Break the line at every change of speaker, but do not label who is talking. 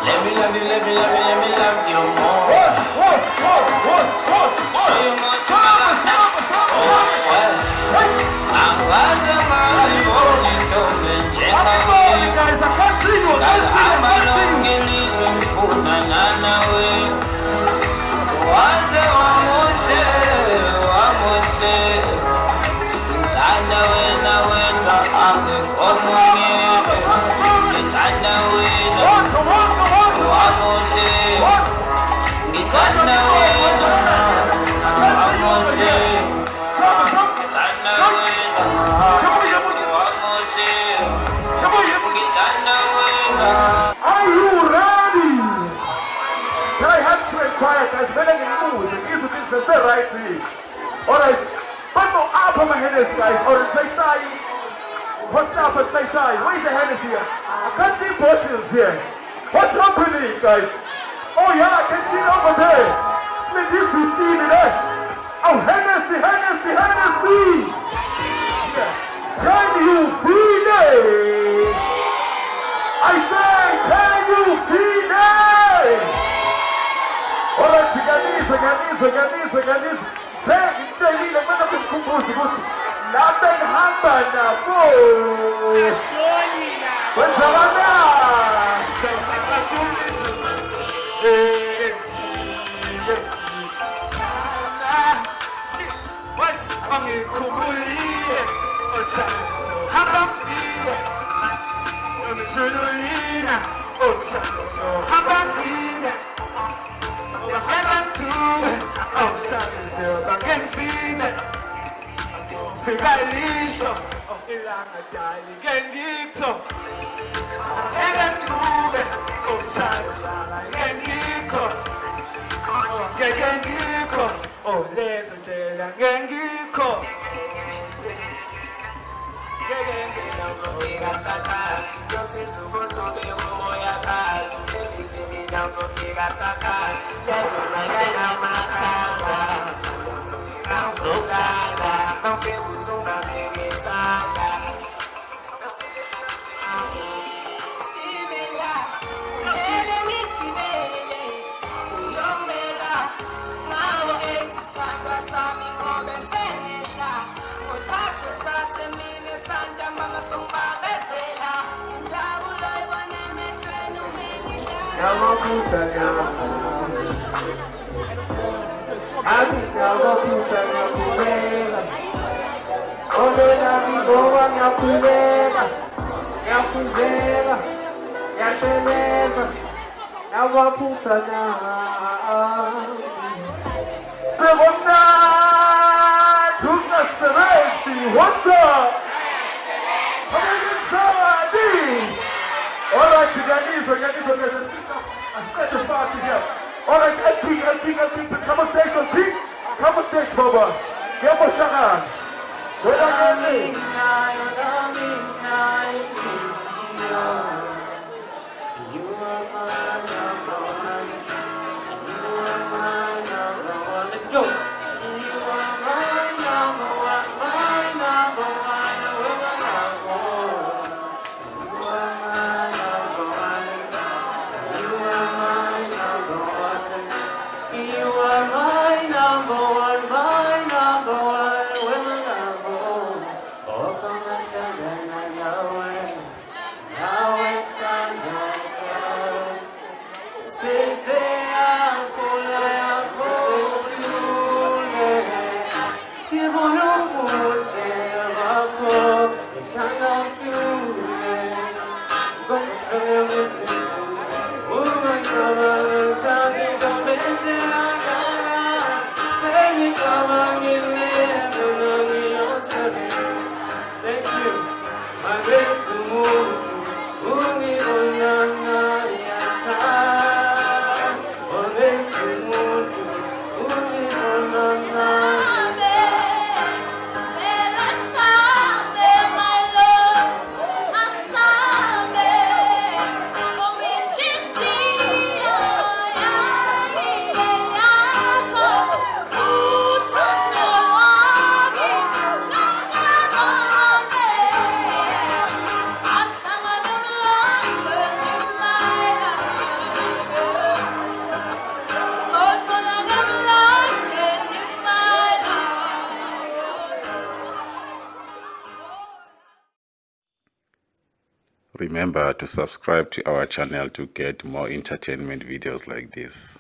Let me love you, let me love you, let me love you more. Show you more to my life. Oh, well. I'm passing my only domain. I'm a long illusion for Nana way. Was a one more day. Tana when I went back, I'm going to Tana when one more day. Tana when one more day. Tana when one more day. Tana when.
Are you ready? Can I have to inquire, guys? When I can move, it is the right thing. Alright. But no album Hennessy, guys. Or say shy. What's up and say shy? Where's the Hennessy here? I can't see bottles here. What's happening, guys? Oh yeah, I can see it over there. Let you 15 in there. Oh, Hennessy. Yeah. Can you feel it? I say, can you feel it? Alright, Ganese. Tell me, nothing happened now. What's up
Pegalismo, ilanga dali ngengikho. Engentube, uthanda sala ngengikho. Ngengikho, lezo ndlela ngengikho. Ngengikho uzofika kusakhala, yosisa ukuthi ube umoya phansi. Thembise mina uzofika kusakhala, yaduma nganamakhaza. Uzolala, bafike uzongabeka isandla.
Stimela, kumele ngigibele, uyongibeka ngawo ezithandwa sami ngobe senehla. Ngothathe sasemini esandla mama songibambezela. Injabulo ibona emehlweni uma ngidlala.
What's up? Alright, Ganese, there's a special party here. Alright, LP, come on stage, LP. Come on stage, Baba. Get more shaka. Where are you?
You are my number one. Let's go. You are my number one, my number one. You are my number one. You are my number one. You are my number one, my number one. Oh, come on, Shandana, Yahweh. Yahweh, Shandana, Sese, Akula, Akosule. Kibono, Boshe, Bako, Ikana, Sule. Gomfremese, Woman, Kaman, Tani, Gomete, Agara. Say, Kaman, thank you. My grace to move. Ungi onana yata. Oh, grace to move. Ungi onana.
Oh,
Remember to subscribe to our channel to get more entertainment videos like this.